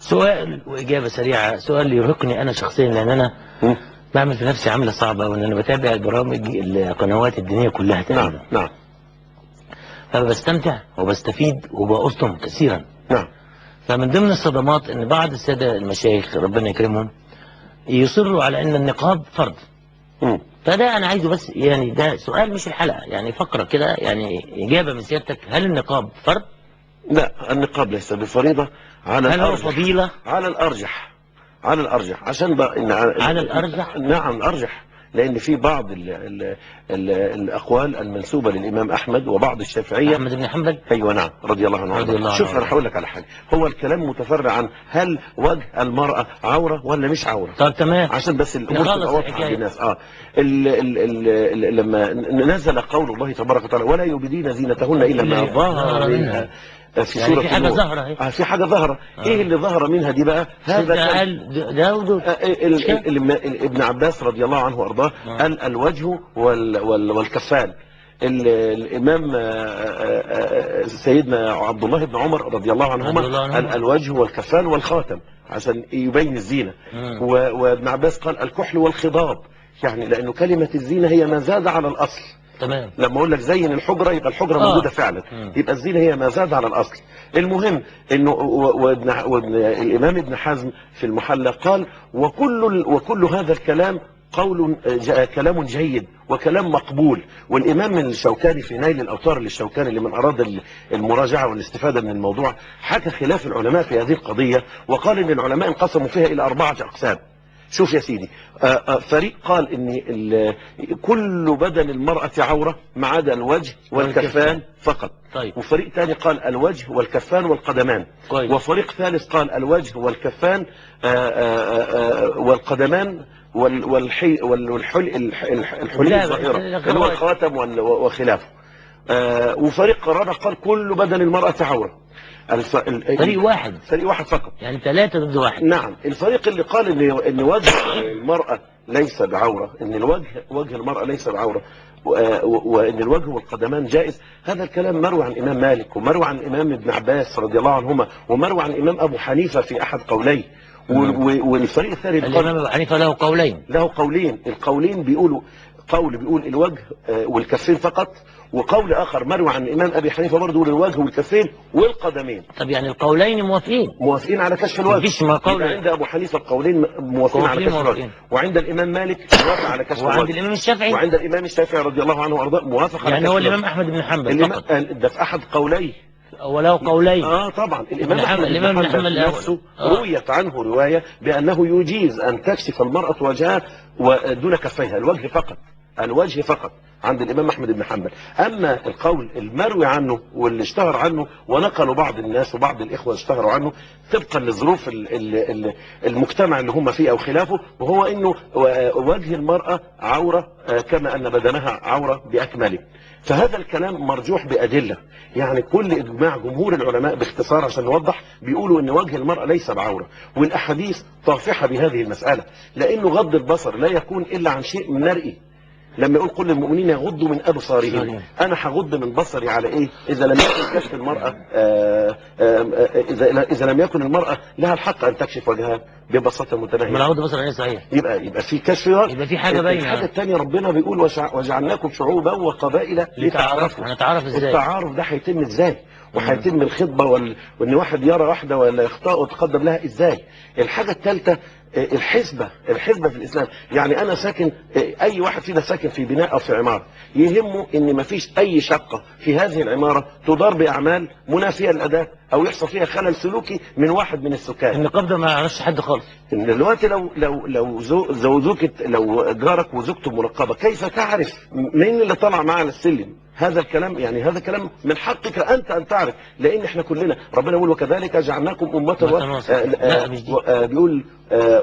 سؤال وإجابة سريعة. سؤال يرهقني أنا شخصيا، لأن أنا بعمل في نفسي عملة صعبة، وأن أنا بتابع البرامج القنوات الدينية كلها تقريبا. نعم. فبستمتع وبستفيد وبأصدم كثيرا. نعم. فمن ضمن الصدمات أن بعض السادة المشايخ ربنا يكرمهم يصروا على أن النقاب فرض. فده أنا عايزه، بس يعني ده سؤال مش الحلقة، يعني فقرة كده، يعني إجابة من سيادتك. هل النقاب فرض؟ لا، النقاب ليس بفريضة على هل هو الأرجح. فضيلة؟ على الأرجح عشان بقى على الأرجح؟ نعم الأرجح، لأن في بعض الأقوال المنسوبة للإمام أحمد وبعض الشافعية. أحمد بن حنبل. أيوة نعم، رضي الله عنه. شوف أنا هقول لك على حاجة، هو الكلام متفرع عن هل وجه المرأة عورة ولا مش عورة. طب تمام، عشان بس الأمور تبقى واضحة للناس. لما نزل قول الله تبارك وتعالى ولا يبدين زينتهن إلا ما ظهر منها في سورة في حاجة ظاهرة اهي. في حاجة ظاهرة. ايه اللي ظهر منها دي بقى؟ هذا ابن عباس رضي الله عنه وارضاه قال الوجه والكفان. الامام سيدنا عبد الله بن عمر رضي الله عنهما قال الوجه والكفان والخاتم عشان يبين الزينة. وابن عباس قال الكحل والخضاب، يعني لانه كلمة الزينة هي ما زاد على الاصل. تمام. لما اقول لك زين الحجره يبقى الحجره موجوده فعلا، يبقى الزينه هي ما زاد على الاصل. المهم وابن الامام ابن حزم في المحلى قال وكل هذا الكلام كلام جيد وكلام مقبول. والامام الشوكاني في نيل الاوطار للشوكاني لمن اراد المراجعه والاستفاده من الموضوع حكى خلاف العلماء في هذه القضيه، وقال ان العلماء انقسموا فيها الى 4 أقسام. شوف يا سيدي، فريق قال ان كل بدن المرأة عورة ما عدا الوجه والكفان فقط. طيب. وفريق ثاني قال الوجه والكفان والقدمان. طيب. وفريق ثالث قال الوجه والكفان والقدمان والحلي الظاهرة اللي هو الخاتم وخلافه. وفريق رابع قال كل بدن المرأة عورة. فريق واحد فقط، يعني 3 ضد 1. نعم. الفريق اللي قال ان وجه المرأة ليس بعورة، ان وجه المرأة ليس بعورة، وان الوجه والقدمان جائز، هذا الكلام مروي عن الامام مالك ومروي عن الامام ابن عباس رضي الله عنهما ومروي عن الامام ابو حنيفة في احد قوليه. والفريق الثاني الامام ابو حنيفة له قولين. القولين بيقول الوجه والكفين فقط، وقول اخر مروي عن الامام ابي حنيفه برضه الوجه والكفين والقدمين. طب يعني القولين موافقين على كشف الوجه. مفيش ما قول عند ابو حنيفه القولين موافقين على كشف الوجه، وعند الامام مالك موافق على كشف الوجه، وعند الامام الشافعي رضي الله عنه وارضاه موافق على كشف الوجه. يعني هو الامام احمد بن حنبل فقط ده في احد قوليه وله قولين. طبعا الامام احمد بن حنبل نفسه رويت عنه روايه بانه يجيز ان تكشف المراه وجهها ودون كفيها، الوجه فقط عند الإمام أحمد بن حنبل. أما القول المروي عنه واللي اشتهر عنه ونقلوا بعض الناس وبعض الإخوة اشتهروا عنه طبقا لظروف المجتمع اللي هم فيه أو خلافه، وهو أنه وجه المرأة عورة كما أن بدنها عورة بأكمله. فهذا الكلام مرجوح بأدلة، يعني كل إجماع جمهور العلماء باختصار عشان نوضح بيقولوا أن وجه المرأة ليس بعورة، والأحاديث طافحة بهذه المسألة، لأنه غض البصر لا يكون إلا عن شيء مرئي. لما يقول كل المؤمنين يغضوا من أبصارهم، أنا هغض من بصري على إيه؟ إذا لم يكن كشف المرأة إذا لم يكن المرأة لها الحق أن تكشف وجهها ببساطة متناهية. من غض البصر صحيح. يبقى في كشف، يبقى في حاجة باينة. الحاجة الثانية ربنا بيقول وجعلناكم شعوبا وقبائل لتعارفوا. هنتعرف إزاي؟ التعارف ده هيتم إزاي؟ وهيتم الخطبة وإن واحد يرى واحدة ولا يخطأ وتقدم لها إزاي؟ الحاجة الثالثة الحسبة في الإسلام. يعني أنا ساكن، أي واحد فينا ساكن في بناء أو في عمارة يهمه إن ما فيش أي شقة في هذه العمارة تدار بأعمال منافية للأداء أو يحصل فيها خلل سلوكي من واحد من السكان. النقاب ده ما يعرفش حد خالص. دلوقتي لو جارك وزوجته منقبة، كيف تعرف مين اللي طلع معاه على السلم؟ هذا الكلام هذا كلام من حقك أنت أن تعرف، لأن احنا كلنا ربنا يقول وكذلك جعلناكم أمة بيقول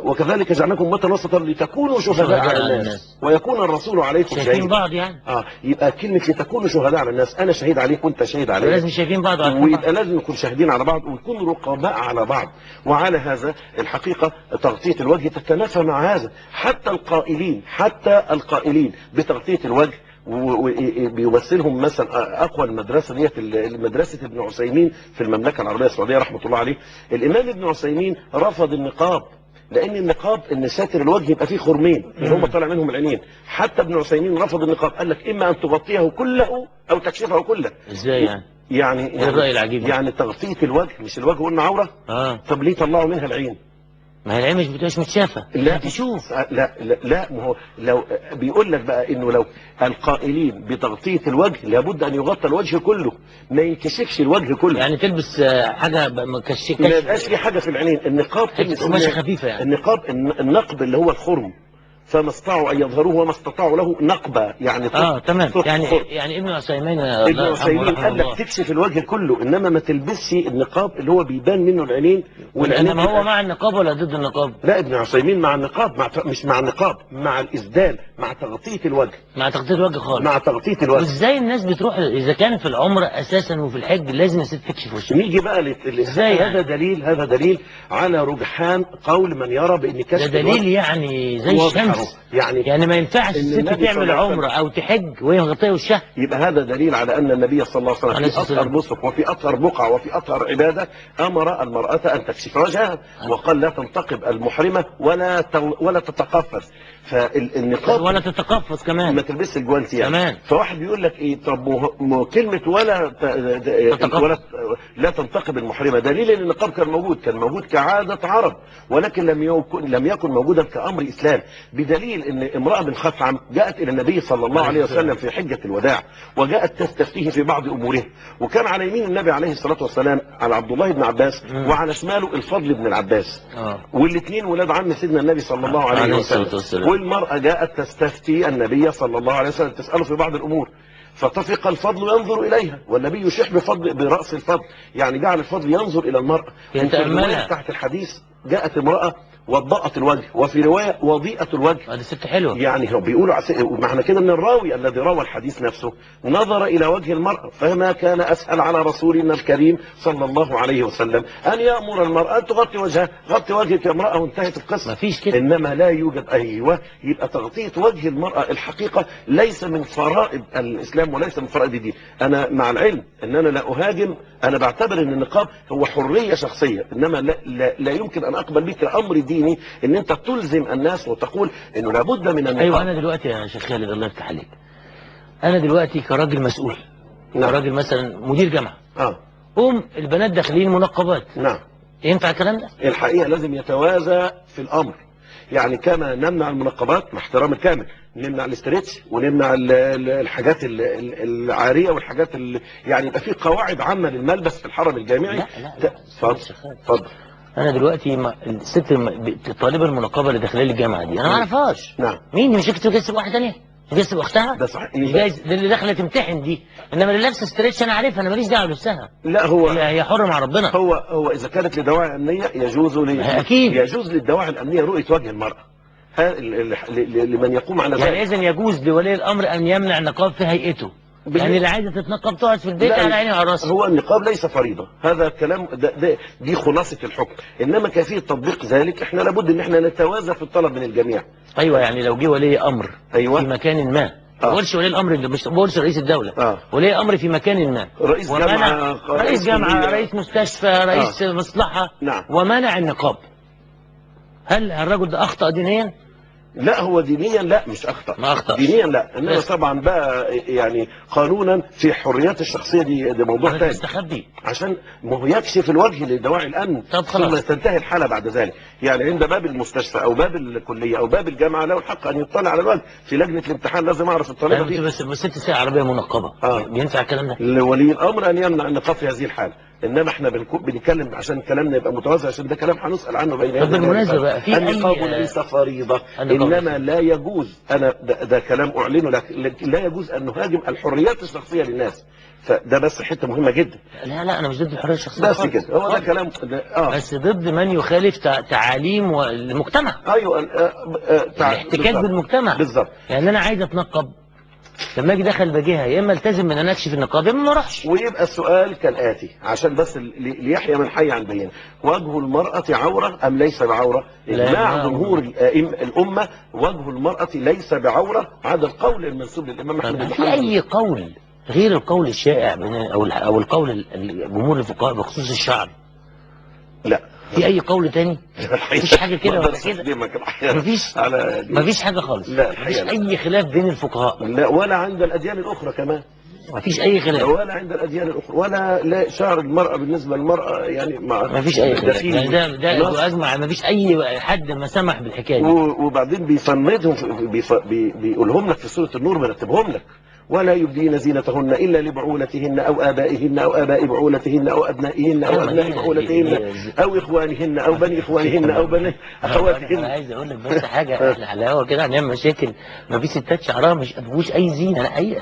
وكذلك جعلناكم أمة وسطا لتكونوا شهداء على الناس ويكون الرسول عليكم شهيدا. شايفين بعض يعني. يبقى كلمة لتكونوا شهداء على الناس، أنا شهيد عليك وأنت شهيد عليك، لازم شايفين بعض، ويبقى لازم نكون شاهدين على بعض ونكون رقباء على بعض. وعلى هذا الحقيقة تغطية الوجه تتنافى مع هذا. حتى القائلين بتغطية الوجه وبيمثلهم مثلا اقوى المدرسه ديت مدرسه ابن عثيمين في المملكه العربيه السعوديه رحمه الله عليه. الامام ابن عثيمين رفض النقاب، لان النقاب ان ساتر الوجه يبقى فيه خرمين اللي هم طالع منهم العينين. حتى ابن عثيمين رفض النقاب، قال لك اما ان تغطيه كله او تكشفه كله. ازاي يعني؟ يعني الرأي العجيب يعني تغطيه الوجه، مش الوجه قلنا عوره؟ طب ليه طلعوا منها العين؟ ما هي العين مش بتبقاش متشافه، لا تشوف. لا ما هو لو بيقول لك بقى انه لو القائلين بتغطيه الوجه لابد ان يغطى الوجه كله، ما ينكشفش الوجه كله. يعني تلبس حاجه مكشفه، ما يبقاش في حاجه في العينين. النقاب قماشه خفيفه يعني. النقاب النقب اللي هو الخرم، فما استطاعوا ان يظهروه وما استطاعوا له نقبه يعني. تمام. يعني ابن عثيمين قال لك تكشف الوجه كله، انما ما تلبسش النقاب اللي هو بيبان منه العينين. انما هو مع النقاب ولا ضد النقاب؟ لا، ابن عثيمين مع النقاب، مش مع النقاب، مع الاسدال، مع تغطيه الوجه. مع تغطيه الوجه خالص. مع تغطيه الوجه. وازاي الناس بتروح اذا كان في العمره اساسا وفي الحج لازم الست تكشف وشها؟ نيجي بقى ازاي هذا دليل على رجحان قول من يرى بان كشف ده دليل يعني زي الشمس. يعني ما ينفعش الست تعمل عمره او تحج وهي مغطيه وشها. يبقى هذا دليل على ان النبي صلى الله عليه وسلم في اطهر نسك وفي اطهر بقعه وفي اطهر عباده امر المراه ان تكشف وجهها، وقال لا تنتقب المحرمه ولا تتقفز. فالنقاب ولا تتقفز كمان، ما تلبسش الجوانتي يعني كمان. فواحد بيقول لك ايه؟ طب كلمه لا تنتقب المحرمه دليل ان النقاب كان موجود كعاده عرب، ولكن لم يكن موجودا كامر اسلام، بدليل ان امراه بن خثعم جاءت الى النبي صلى الله عليه وسلم في حجه الوداع، وجاءت تستفتيه في بعض اموره، وكان على يمين النبي عليه الصلاه والسلام على عبد الله بن عباس، وعلى شماله الفضل بن العباس، والاثنين ولاد عم سيدنا النبي صلى الله عليه وسلم. والمراه جاءت تستفتي النبي صلى الله عليه وسلم، تساله في بعض الامور، فطفق الفضل ينظر اليها، والنبي يشيح براس الفضل، يعني جعل الفضل ينظر الى المراه. وفي الروايه تحت الحديث جاءت امراه وضاءت الوجه، وفي روايه وضيئه الوجه. دي ست حلوه. يعني هو بيقولوا معنى كده ان الراوي الذي روى الحديث نفسه نظر الى وجه المراه، فما كان اسهل على رسولنا الكريم صلى الله عليه وسلم ان يامر المراه ان تغطي وجهها. غطي وجهك يا امراه وانتهت القصه. مفيش كده. انما لا يوجد. يبقى تغطيه وجه المراه الحقيقه ليس من فرائض الاسلام وليس من فرائض الدين. انا مع العلم ان انا لا اهاجم، انا بعتبر ان النقاب هو حريه شخصيه، انما لا يمكن ان اقبل بك امر ديني ان انت تلزم الناس وتقول انه لابد من النقاب. ايوه، انا دلوقتي يا شيخ خالد الله يفتح عليك، انا دلوقتي كراجل مسؤول، كراجل مثلا مدير جامعه، البنات داخلين منقبات، ينفع الكلام ده؟ الحقيقه لازم يتوازى في الامر، يعني كما نمنع المنقبات مع احترام الكامل، نمنع الاسترتش ونمنع الحاجات العاريه والحاجات يعني يبقى في قواعد عامه للملبس في الحرم الجامعي. لا اتفضل. انا دلوقتي الست الطالبه المنقبه اللي داخله لي الجامعه دي انا ما اعرفهاش. مين؟ مش تجسب واحده ثانيه؟ تجسب اختها؟ ده صحيح. مش جايز اللي داخله تمتحن دي، انما اللي لابسه ستريتش انا عارفها، انا ماليش دعوه بلبسها. لا، هي حره مع ربنا. هو اذا كانت لدواعي امنيه يجوز اكيد يجوز للدواعي الامنيه رؤيه وجه المراه لمن يقوم على ذلك. يعني اذا يجوز لولي الامر ان يمنع النقاب في هيئته، يعني اللي عايزه تتنقب تقعد في البيت على عيني وعلى راسي. هو النقاب ليس فريضه، هذا الكلام دي خلاصه الحكم، انما كيفيه تطبيق ذلك احنا لابد ان احنا نتوازى في الطلب من الجميع. ايوه، يعني لو جه ولي امر في مكان ما، ما بقولش ولي الامر اللي مش بقولش رئيس الدوله، ولي امر في مكان ما، رئيس جامعه، رئيس مستشفى، رئيس مصلحه، ومنع النقاب، هل الرجل ده اخطا دينيا؟ لا، هو دينيا لا، مش اخطا. ما اخطا دينيا لا، انما طبعا بقى يعني قانونا في حريات الشخصيه دي موضوع ثاني. تستخبي عشان ما هو يكشف الوجه لدواعي الامن، ثم تنتهي الحاله بعد ذلك. يعني عند باب المستشفى او باب الكليه او باب الجامعه له الحق ان يطلع على الوجه. في لجنه الامتحان لازم اعرف الطالبه دي. بس 6 ساعات عربيه منقبه، ينفع الكلام ده؟ لولي الامر ان يمنع النقاب في هذه الحاله، انما احنا بنتكلم عشان كلامنا يبقى متوازي، عشان ده كلام هنسال عنه بين يدي. بالمناسبه بقى في النقاب ليس فريضه، انما لا يجوز، انا ده كلام اعلنه لك، لا يجوز ان نهاجم الحريات الشخصيه للناس، فده بس حته مهمه جدا. لا انا مش ضد الحريه الشخصيه بس كده، هو ده كلام بس ضد من يخالف تعاليم المجتمع. ايوه، الاحتكاك بالمجتمع بالظبط. يعني انا عايز اتنقب، لما اجي دخل بجهه يا اما التزم ان انا اكشف النقاب يا اما ما اروحش. ويبقى السؤال كالآتي عشان بس ليحيى من حي عن بينه، وجه المرأة عورة أم ليس بعورة؟ إجماع جمهور الأمة وجه المرأة ليس بعورة، هذا القول المنسوب للإمام أحمد بن في حنبل. اي قول غير القول الشائع او القول جمهور الفقهاء بخصوص الشعر؟ لا في اي قول تاني؟ مفيش حاجه كده ولا كده؟ مفيش حاجه خالص. لا مفيش اي خلاف بين الفقهاء. لا، ولا عند الأديان الأخرى كمان. مفيش اي خلاف. ولا عند الأديان الأخرى، ولا لا شعر المرأة بالنسبة للمرأة يعني مفيش اي خلاف. يعني ده اجمع، مفيش اي حد ما سمح بالحكايه دي. وبعدين بيفندهم بيقولهم لك في سورة النور، مرتبهم لك: ولا يبدين زينتهن إلا لبعولتهن أو آبائهن أو آباء بعولتهن أو أبنائهن أو أبناء بعولتهن أو إخوانهن أو بني إخوانهن أو بني أخواتهن. أنا عايز أقول لك بس حاجة، إحنا على الهوا كده هنعمل مشاكل. مفيش ستات شعرها مش أي زينة، أي